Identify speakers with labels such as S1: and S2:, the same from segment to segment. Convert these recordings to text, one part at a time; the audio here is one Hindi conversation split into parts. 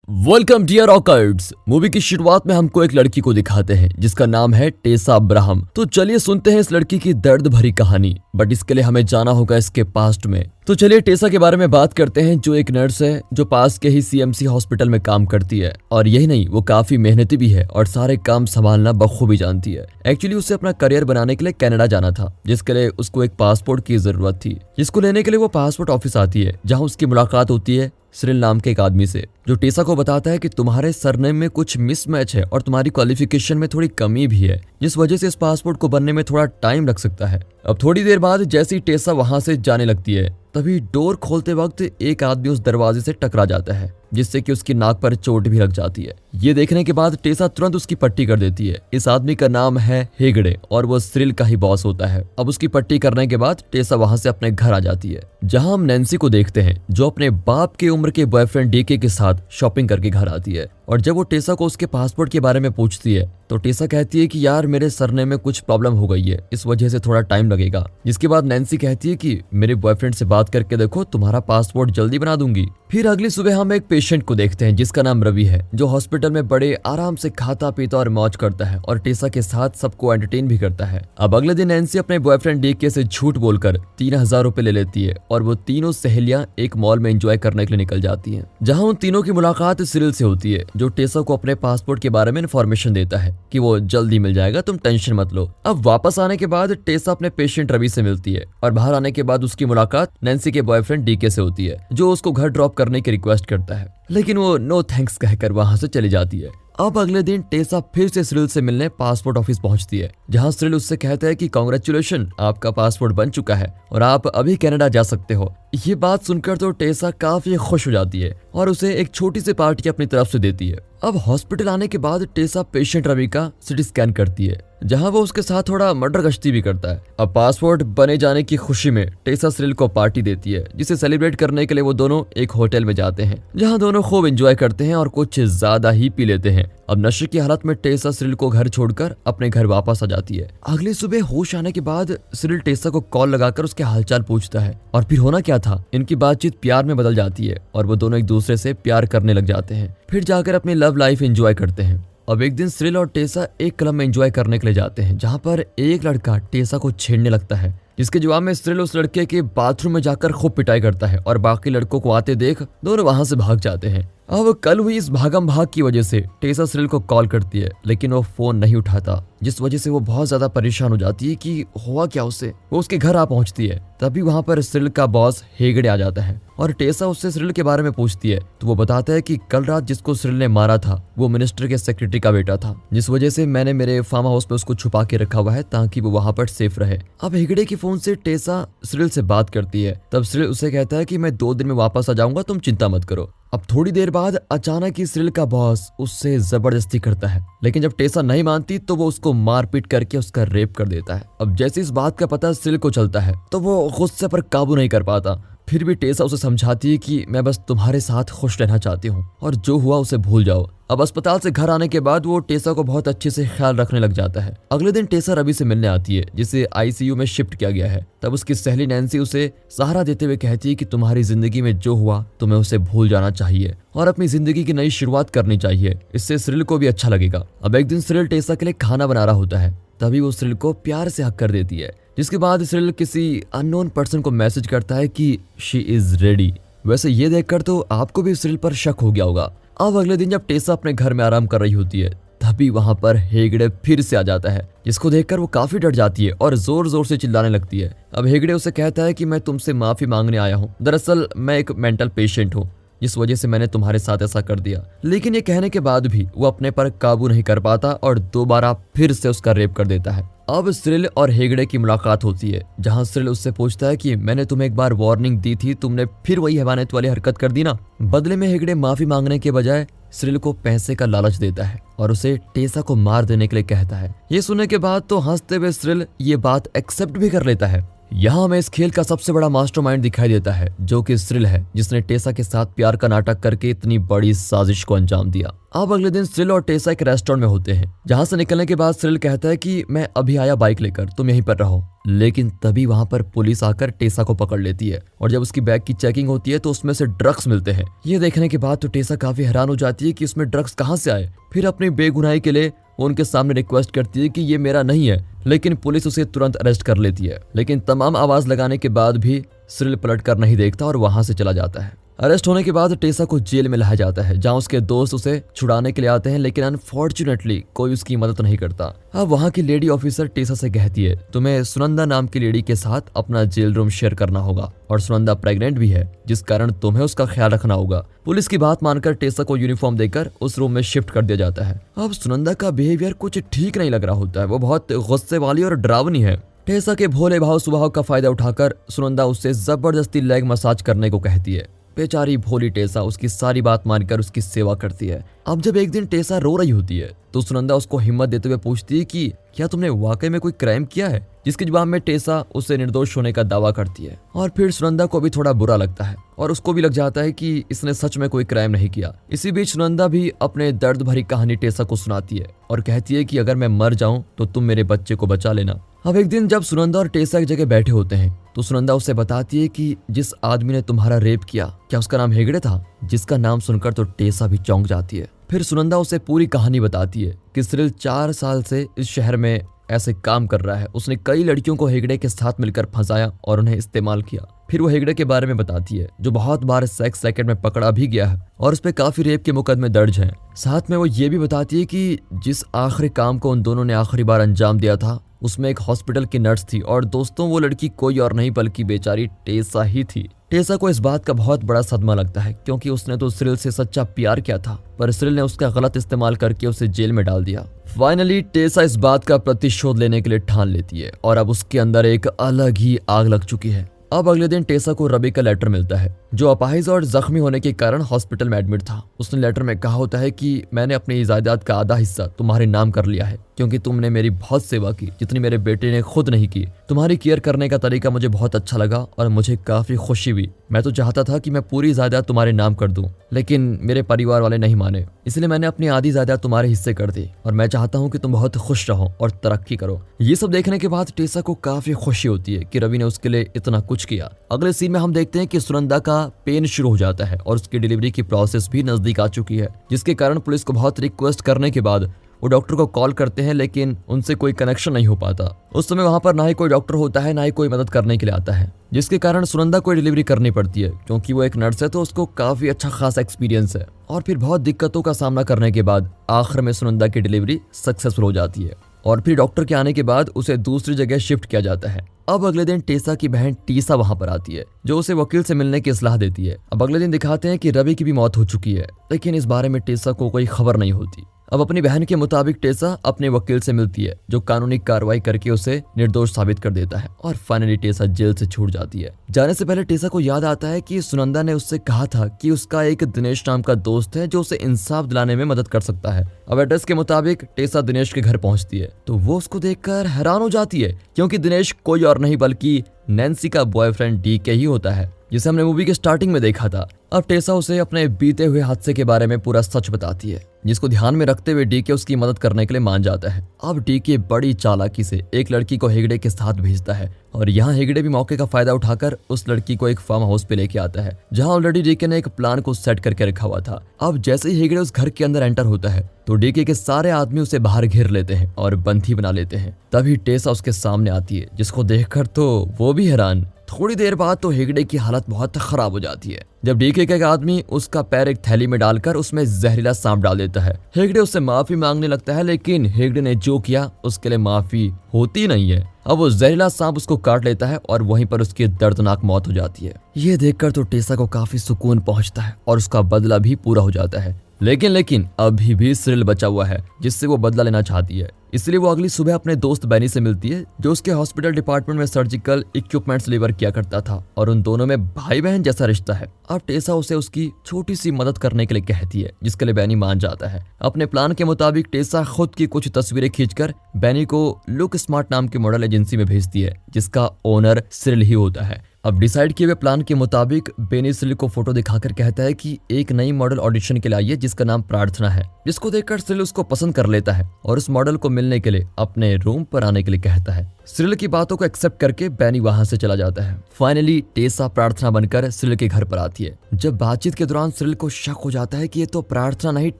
S1: Welcome dear ऑकर्ड्स। मूवी की शुरुआत में हमको एक लड़की को दिखाते हैं जिसका नाम है टेसा अब्राहम। तो चलिए सुनते हैं इस लड़की की दर्द भरी कहानी, बट इसके लिए हमें जाना होगा इसके पास्ट में। तो चलिए टेसा के बारे में बात करते हैं, जो एक नर्स है जो पास के ही सीएमसी हॉस्पिटल में काम करती है। और यही नहीं, वो काफी मेहनती भी है और सारे काम संभालना बखूबी जानती है। एक्चुअली उसे अपना करियर बनाने के लिए कनाडा जाना था, जिसके लिए उसको एक पासपोर्ट की जरूरत थी, जिसको लेने के लिए वो पासपोर्ट ऑफिस आती है, जहाँ उसकी मुलाकात होती है सिरिल नाम के एक आदमी से, जो टेसा को बताता है कि तुम्हारे सरनेम में कुछ मिसमैच है और तुम्हारी क्वालिफिकेशन में थोड़ी कमी भी है, जिस वजह से इस पासपोर्ट को बनने में थोड़ा टाइम लग सकता है। अब थोड़ी देर बाद जैसे ही टेसा वहां से जाने लगती है, तभी डोर खोलते वक्त एक आदमी उस दरवाजे से टकरा जाता है, जिससे कि उसकी नाक पर चोट भी लग जाती है। ये देखने के बाद टेसा तुरंत उसकी पट्टी कर देती है। इस आदमी का नाम है हेगड़े और वो सिरिल का ही बॉस होता है। अब उसकी पट्टी करने के बाद टेसा वहां से अपने घर आ जाती है, जहां हम नैन्सी को देखते हैं, जो अपने बाप की उम्र के बॉयफ्रेंड डीके के साथ शॉपिंग करके घर आती है। और जब वो टेसा को उसके पासपोर्ट के बारे में पूछती है, तो टेसा कहती है कि यार मेरे सरनेम में कुछ प्रॉब्लम हो गई है, इस वजह से थोड़ा टाइम लगेगा। जिसके बाद नैन्सी कहती है कि मेरे बॉयफ्रेंड से बात करके देखो, तुम्हारा पासपोर्ट जल्दी बना दूंगी। फिर अगली सुबह हम एक पेशेंट को देखते हैं जिसका नाम रवि है, जो हॉस्पिटल में बड़े आराम से खाता पीता और मौज करता है और टेसा के साथ सबको एंटरटेन भी करता है। अब अगले दिन नैन्सी अपने बॉयफ्रेंड डीके से झूठ बोलकर 3000 रुपए ले लेती है और वो तीनों सहेलियां एक मॉल में एंजॉय करने के लिए निकल जाती हैं, जहां उन तीनों की मुलाकात सिरिल से होती है, जो टेसा को अपने पासपोर्ट के बारे में इन्फॉर्मेशन देता है कि वो जल्दी मिल जाएगा, तुम टेंशन मत लो। अब वापस आने के बाद टेसा अपने पेशेंट रवि से मिलती है और बाहर आने के बाद उसकी मुलाकात नैन्सी के बॉयफ्रेंड डीके से होती है, जो उसको घर ड्रॉप करने की रिक्वेस्ट करता है, लेकिन वो नो थैंक्स कहकर वहां से चली जाती है। अब अगले दिन टेसा फिर से सिरिल से मिलने पासपोर्ट ऑफिस पहुंचती है, जहां सिरिल उससे कहता है कि कांग्रेचुलेशन, आपका पासपोर्ट बन चुका है और आप अभी कनाडा जा सकते हो। ये बात सुनकर तो टेसा काफी खुश हो जाती है और उसे एक छोटी सी पार्टी अपनी तरफ से देती है। अब हॉस्पिटल आने के बाद टेसा पेशेंट रवि का सिटी स्कैन करती है, जहां वो उसके साथ थोड़ा मर्डर गश्ती भी करता है। अब पासपोर्ट बने जाने की खुशी में टेसा सिरिल को पार्टी देती है, जिसे सेलिब्रेट करने के लिए वो दोनों एक होटल में जाते हैं, जहां दोनों खूब एंजॉय करते हैं और कुछ ज्यादा ही पी लेते हैं। अब नशे की हालत में टेसा सिरिल को घर छोड़कर अपने घर वापस आ जाती है। अगली सुबह होश आने के बाद सिरिल टेसा को कॉल लगाकर उसके हालचाल पूछता है, और फिर होना क्या था, इनकी बातचीत प्यार में बदल जाती है और वो दोनों एक दूसरे से प्यार करने लग जाते हैं, फिर जाकर अपनी लव लाइफ एंजॉय करते हैं। अब एक दिन सिरिल और टेसा एक क्लब में एंजॉय करने के लिए जाते हैं, जहां पर एक लड़का टेसा को छेड़ने लगता है, जिसके जवाब में सिरिल उस लड़के के बाथरूम में जाकर खूब पिटाई करता है और बाकी लड़कों को आते देख दोनों वहां से भाग जाते हैं। अब कल हुई इस भागम भाग की वजह से टेसा सिरिल को कॉल करती है, लेकिन वो फोन नहीं उठाता, जिस वजह से वो बहुत ज्यादा परेशान हो जाती है कि हुआ क्या उसे। वो उसके घर आ पहुंचती है, तभी वहां पर सिरिल का बॉस हेगड़े आ जाता है और टेसा उससे सिरिल के बारे में पूछती है, तो वो बताता है कि कल रात जिसको सिरिल ने मारा था वो मिनिस्टर के सेक्रेटरी का बेटा था, जिस वजह से मैंने मेरे फार्म हाउस में उसको छुपा के रखा हुआ है ताकि वो वहां पर सेफ रहे। अब हेगड़े की फोन से टेसा सिरिल से बात करती है, तब सिरिल उसे कहता है कि मैं 2 दिन में वापस आ जाऊंगा, तुम चिंता मत करो। अब थोड़ी देर बाद अचानक ही सिरिल का बॉस उससे जबरदस्ती करता है, लेकिन जब टेसा नहीं मानती तो वो उसको मारपीट करके उसका रेप कर देता है। अब जैसे इस बात का पता सिरिल को चलता है तो वो गुस्से पर काबू नहीं कर पाता, फिर भी टेसा उसे समझाती है कि मैं बस तुम्हारे साथ खुश रहना चाहती हूँ और जो हुआ उसे भूल जाओ। अब अस्पताल से घर आने के बाद वो टेसा को बहुत अच्छे से ख्याल रखने लग जाता है। अगले दिन टेसा रवि से मिलने आती है, जिसे आईसीयू में शिफ्ट किया गया है। तब उसकी सहेली नैन्सी उसे सहारा देते हुए कहती है कि तुम्हारी जिंदगी में जो हुआ तुम्हें उसे भूल जाना चाहिए और अपनी जिंदगी की नई शुरुआत करनी चाहिए, इससे सिरिल को भी अच्छा लगेगा। अब एक दिन सिरिल टेसा के लिए खाना बना रहा होता है, तभी वो सिरिल को प्यार से हक कर देती है, जिसके बाद सिरिल किसी अननोन पर्सन को मैसेज करता है कि शी इज रेडी। वैसे ये देखकर तो आपको भी सिरिल पर शक हो गया होगा। अब अगले दिन जब टेसा अपने घर में आराम कर रही होती है, तभी वहां पर हेगड़े फिर से आ जाता है, जिसको देखकर वो काफी डर जाती है और जोर जोर से चिल्लाने लगती है। अब हेगड़े उसे कहता है कि मैं तुमसे माफी मांगने आया हूँ, दरअसल मैं एक मेंटल पेशेंट हूँ, जिस वजह से मैंने तुम्हारे साथ ऐसा कर दिया। लेकिन ये कहने के बाद भी वो अपने पर काबू नहीं कर पाता और दोबारा फिर से उसका रेप कर देता है। अब सिरिल और हेगड़े की मुलाकात होती है, जहां सिरिल उससे पूछता है कि मैंने तुम्हें एक बार वार्निंग दी थी, तुमने फिर वही हैवानियत वाली हरकत कर दी ना। बदले में हेगड़े माफी मांगने के बजाय सिरिल को पैसे का लालच देता है और उसे टेसा को मार देने के लिए कहता है। ये सुनने के बाद तो हंसते हुए सिरिल ये बात एक्सेप्ट भी कर लेता है। यहाँ हमें इस खेल का सबसे बड़ा मास्टरमाइंड दिखाई देता है, जो कि सिरिल है, जिसने टेसा के साथ प्यार का नाटक करके इतनी बड़ी साजिश को अंजाम दिया। अब अगले दिन सिरिल और टेसा एक रेस्टोरेंट में होते हैं, जहाँ से निकलने के बाद सिरिल कहता है कि मैं अभी आया बाइक लेकर, तुम यहीं पर रहो। लेकिन तभी वहां पर पुलिस आकर टेसा को पकड़ लेती है और जब उसकी बैग की चेकिंग होती है तो उसमें से ड्रग्स मिलते हैं। ये देखने के बाद तो टेसा काफी हैरान हो जाती है कि इसमें ड्रग्स कहाँ से आए। फिर अपनी बेगुनाही के लिए वो उनके सामने रिक्वेस्ट करती है कि ये मेरा नहीं है, लेकिन पुलिस उसे तुरंत अरेस्ट कर लेती है। लेकिन तमाम आवाज लगाने के बाद भी सिरिल पलट कर नहीं देखता और वहां से चला जाता है। अरेस्ट होने के बाद टेसा को जेल में लाया जाता है, जहां उसके दोस्त उसे छुड़ाने के लिए आते हैं, लेकिन अनफॉर्चुनेटली कोई उसकी मदद नहीं करता। अब वहां की लेडी ऑफिसर टेसा से कहती है, तुम्हें सुनंदा नाम की लेडी के साथ अपना जेल रूम शेयर करना होगा और सुनंदा प्रेग्नेंट भी है, जिस कारण तुम्हें उसका ख्याल रखना होगा। पुलिस की बात मानकर टेसा को यूनिफॉर्म देकर उस रूम में शिफ्ट कर दिया जाता है। अब सुनंदा का बिहेवियर कुछ ठीक नहीं लग रहा होता है, वो बहुत गुस्से वाली और डरावनी है। टेसा के भोले भाव स्वभाव का फायदा उठाकर सुनंदा उससे जबरदस्ती लेग मसाज करने को कहती है। बेचारी भोली टेसा उसकी सारी बात मानकर उसकी सेवा करती है। अब जब एक दिन टेसा रो रही होती है तो सुनंदा उसको हिम्मत देते हुए पूछती है कि क्या तुमने वाकई में कोई क्राइम किया है, जिसके जवाब में टेसा उससे निर्दोष होने का दावा करती है। और फिर सुनंदा को भी थोड़ा बुरा लगता है और उसको भी लग जाता है कि इसने सच में कोई क्राइम नहीं किया। इसी बीच सुनंदा भी अपने दर्द भरी कहानी टेसा को सुनाती है और कहती है कि अगर मैं मर जाऊं तो तुम मेरे बच्चे को बचा लेना। अब एक दिन जब सुनंदा और टेसा एक जगह बैठे होते हैं तो सुनंदा उससे बताती है कि जिस आदमी ने तुम्हारा रेप किया, क्या उसका नाम हेगड़े था, जिसका नाम सुनकर तो टेसा भी चौंक जाती है। फिर सुनंदा उसे पूरी कहानी बताती है कि सिरिल 4 साल से इस शहर में ऐसे काम कर रहा है। उसने कई लड़कियों को हेगड़े के साथ मिलकर फंसाया और उन्हें इस्तेमाल किया। फिर वो हेगड़े के बारे में बताती है, जो बहुत बार सेक्स रैकेट में पकड़ा भी गया है और उस पे काफी रेप के मुकदमे दर्ज हैं। साथ में वो ये भी बताती है कि जिस आखिरी काम को उन दोनों ने आखिरी बार अंजाम दिया था उसमें एक हॉस्पिटल की नर्स थी और दोस्तों वो लड़की कोई और नहीं बल्कि बेचारी टेसा ही थी। टेसा को इस बात का बहुत बड़ा सदमा लगता है, क्योंकि उसने तो सिरिल से सच्चा प्यार किया था, पर सिरिल ने उसका गलत इस्तेमाल करके उसे जेल में डाल दिया। फाइनली टेसा इस बात का प्रतिशोध लेने के लिए ठान लेती है और अब उसके अंदर एक अलग ही आग लग चुकी है। अब अगले दिन टेसा को रवि का लेटर मिलता है, जो अपाहिज और जख्मी होने के कारण हॉस्पिटल में एडमिट था। उसने लेटर में कहा होता है कि मैंने अपनी जायदाद का आधा हिस्सा तुम्हारे नाम कर लिया है, क्योंकि तुमने मेरी बहुत सेवा की, जितनी मेरे बेटे ने खुद नहीं की। तुम्हारी केयर करने का तरीका मुझे बहुत अच्छा लगा और मुझे काफी खुशी हुई। मैं तो चाहता था कि मैं पूरी जायदाद तुम्हारे नाम कर दूं, लेकिन मेरे परिवार वाले नहीं माने, इसलिए मैंने अपनी आधी जायदाद तुम्हारे हिस्से कर दी और मैं चाहता हूँ कि तुम बहुत खुश रहो और तरक्की करो। ये सब देखने के बाद टेसा को काफी खुशी होती है कि रवि ने उसके लिए इतना कुछ किया। अगले सीन में हम देखते हैं कि सुनंदा का पेन शुरू हो जाता है और उसकी डिलीवरी की प्रोसेस भी नजदीक आ चुकी है, जिसके कारण पुलिस को बहुत रिक्वेस्ट करने के बाद वो डॉक्टर को कॉल करते हैं, लेकिन उनसे कोई कनेक्शन नहीं हो पाता। उस समय वहां पर ना ही कोई डॉक्टर होता है, ना ही कोई मदद करने के लिए आता है, जिसके कारण सुनंदा को डिलीवरी करनी पड़ती है। क्योंकि वो एक नर्स है तो उसको काफी अच्छा खासा एक्सपीरियंस है और फिर बहुत दिक्कतों का सामना करने के बाद आखिर में सुनंदा की डिलीवरी सक्सेसफुल हो जाती है और फिर डॉक्टर के आने के बाद उसे दूसरी जगह शिफ्ट किया जाता है। अब अगले दिन टेसा की बहन टीसा वहां पर आती है, जो उसे वकील से मिलने की सलाह देती है। अब अगले दिन दिखाते हैं कि रवि की भी मौत हो चुकी है, लेकिन इस बारे में टेसा को कोई खबर नहीं होती। अब अपनी बहन के मुताबिक टेसा अपने वकील से मिलती है, जो कानूनी कार्रवाई करके उसे निर्दोष साबित कर देता है और फाइनली टेसा जेल से छूट जाती है। जाने से पहले टेसा को याद आता है कि सुनंदा ने उससे कहा था कि उसका एक दिनेश नाम का दोस्त है जो उसे इंसाफ दिलाने में मदद कर सकता है। अब एड्रेस के मुताबिक टेसा दिनेश के घर पहुंचती है तो वो उसको देखकर हैरान हो जाती है, क्योंकि दिनेश कोई और नहीं बल्कि नैन्सी का बॉयफ्रेंड डीके ही होता है, जिसे हमने मूवी के स्टार्टिंग में देखा था। अब टेसा उसे अपने बीते हुए हादसे के बारे में पूरा सच बताती है, जिसको ध्यान में रखते हुए डीके उसकी मदद करने के लिए मान जाता है। अब डीके बड़ी चालाकी से एक लड़की को हेगड़े के साथ भेजता है और यहाँ हेगड़े भी मौके का फायदा उठाकर उस लड़की को एक फार्म हाउस पे लेके आता है, जहाँ ऑलरेडी डीके ने एक प्लान को सेट करके रखा हुआ था। अब जैसे ही हेगड़े उस घर के अंदर एंटर होता है तो डीके के सारे आदमी उसे बाहर घेर लेते हैं और बंधी बना लेते हैं। तभी टेसा उसके सामने आती है, जिसको देखकर तो वो भी हैरान। थोड़ी देर बाद तो हेगड़े की हालत बहुत खराब हो जाती है, जब डीके का एक आदमी उसका पैर एक थैली में डालकर उसमें जहरीला सांप डाल देता है। हेगड़े उससे माफी मांगने लगता है, लेकिन हेगड़े ने जो किया उसके लिए माफी होती नहीं है। अब वो जहरीला सांप उसको काट लेता है और वहीं पर उसकी दर्दनाक मौत हो जाती है। ये देखकर तो टेसा को काफी सुकून पहुंचता है और उसका बदला भी पूरा हो जाता है। लेकिन अभी भी सिरिल बचा हुआ है जिससे वो बदला लेना चाहती है। इसलिए वो अगली सुबह अपने दोस्त बेनी से मिलती है जो उसके हॉस्पिटल डिपार्टमेंट में सर्जिकल इक्विपमेंट्स डिलीवर किया करता था और उन दोनों में भाई बहन जैसा रिश्ता है। अब टेसा उसे उसकी छोटी सी मदद करने के लिए कहती है जिसके लिए बेनी मान जाता है। अपने प्लान के मुताबिक टेसा खुद की कुछ तस्वीरें खींचकर बेनी को लुक स्मार्ट नाम की मॉडल एजेंसी में भेजती है जिसका ओनर सिरिल ही होता है। अब डिसाइड किए हुए प्लान के मुताबिक बेनी सिरिल को फोटो दिखाकर कहता है कि एक नई मॉडल ऑडिशन के लिए आई है जिसका नाम प्रार्थना है, जिसको देखकर सिरिल उसको पसंद कर लेता है और उस मॉडल को मिलने के लिए अपने रूम पर आने के लिए कहता है। सिरिल की बातों को एक्सेप्ट करके बेनी वहां से चला जाता है। फाइनली टेसा प्रार्थना बनकर सिरिल के घर पर आती है। जब बातचीत के दौरान सिरिल को शक हो जाता है कि ये तो प्रार्थना नहीं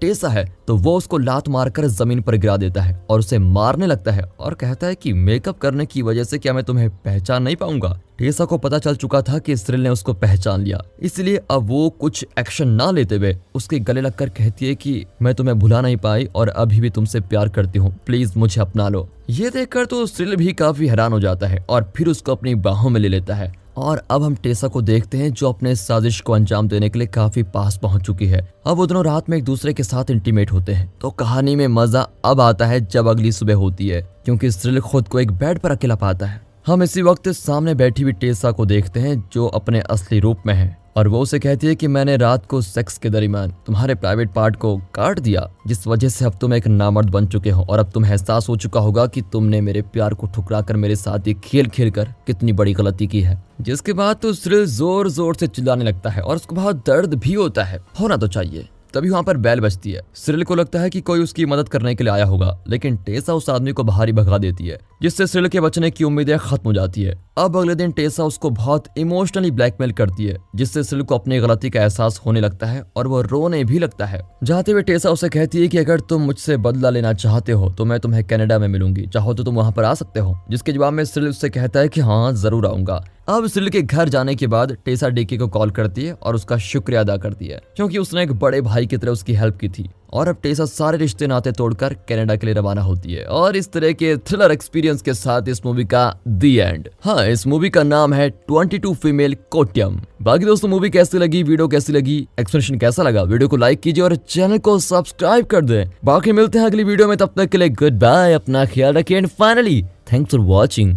S1: टेसा है, तो वो उसको लात मारकर जमीन पर गिरा देता है और उसे मारने लगता है और कहता है कि मेकअप करने की वजह से क्या मैं तुम्हें पहचान नहीं पाऊंगा। टेसा को पता चल चुका था कि सिरिल ने उसको पहचान लिया, इसलिए अब वो कुछ एक्शन ना लेते हुए उसके गले लगकर कहती है कि मैं तुम्हें भुला नहीं पाई और अभी भी तुमसे प्यार करती हूँ, प्लीज मुझे अपना लो। ये देखकर तो सिरिल भी काफी हैरान हो जाता है और फिर उसको अपनी बाहों में ले लेता है। और अब हम टेसा को देखते हैं जो अपने साजिश को अंजाम देने के लिए काफी पास पहुंच चुकी है। अब वो दोनों रात में एक दूसरे के साथ इंटीमेट होते हैं। तो कहानी में मजा अब आता है जब अगली सुबह होती है, क्योंकि सिरिल खुद को एक बेड पर अकेला पाता है। हम इसी वक्त सामने बैठी हुई टेसा को देखते हैं जो अपने असली रूप में है और वो उसे कहती है कि मैंने रात को सेक्स के दरमियान तुम्हारे प्राइवेट पार्ट को काट दिया, जिस वजह से अब तुम एक नामर्द बन चुके हो और अब तुम्हें एहसास हो चुका होगा कि तुमने मेरे प्यार को ठुकरा कर मेरे साथ ये खेल खेल कर कितनी बड़ी गलती की है। जिसके बाद तो सिरिल जोर जोर से चिल्लाने लगता है और उसको बहुत दर्द भी होता है, होना तो चाहिए। तभी वहाँ पर बेल बजती है। सिरिल को लगता है कि कोई उसकी मदद करने के लिए आया होगा, लेकिन टेसा उस आदमी को बाहर ही भगा देती है, जिससे सिरिल के बचने की उम्मीदें खत्म हो जाती है। अब अगले दिन टेसा उसको बहुत इमोशनली ब्लैकमेल करती है, जिससे सिरिल को अपनी गलती का एहसास होने लगता है और वो रोने भी लगता है। जाते हुए टेसा उसे कहती है कि अगर तुम मुझसे बदला लेना चाहते हो तो मैं तुम्हें कनाडा में मिलूंगी, चाहो तो तुम वहां पर आ सकते हो। जिसके जवाब में सिरिल उससे कहता है कि हाँ जरूर आऊंगा। अब सिरिल के घर जाने के बाद टेसा डेकी को कॉल करती है और उसका शुक्रिया अदा करती है, क्योंकि उसने एक बड़े भाई की तरह उसकी हेल्प की थी। और अब टेसा सारे रिश्ते नाते तोड़कर कनाडा के लिए रवाना होती है। और इस तरह के थ्रिलर एक्सपीरियंस के साथ इस मूवी का दी एंड। हाँ, इस मूवी का नाम है 22 फीमेल कोटियम। बाकी दोस्तों मूवी कैसी लगी, वीडियो कैसी लगी, एक्सप्लेनेशन कैसा लगा, वीडियो को लाइक कीजिए और चैनल को सब्सक्राइब कर दें। बाकी मिलते हैं अगली वीडियो में, तब तक के लिए गुड बाय, अपना ख्याल रखिए and finally thanks for watching.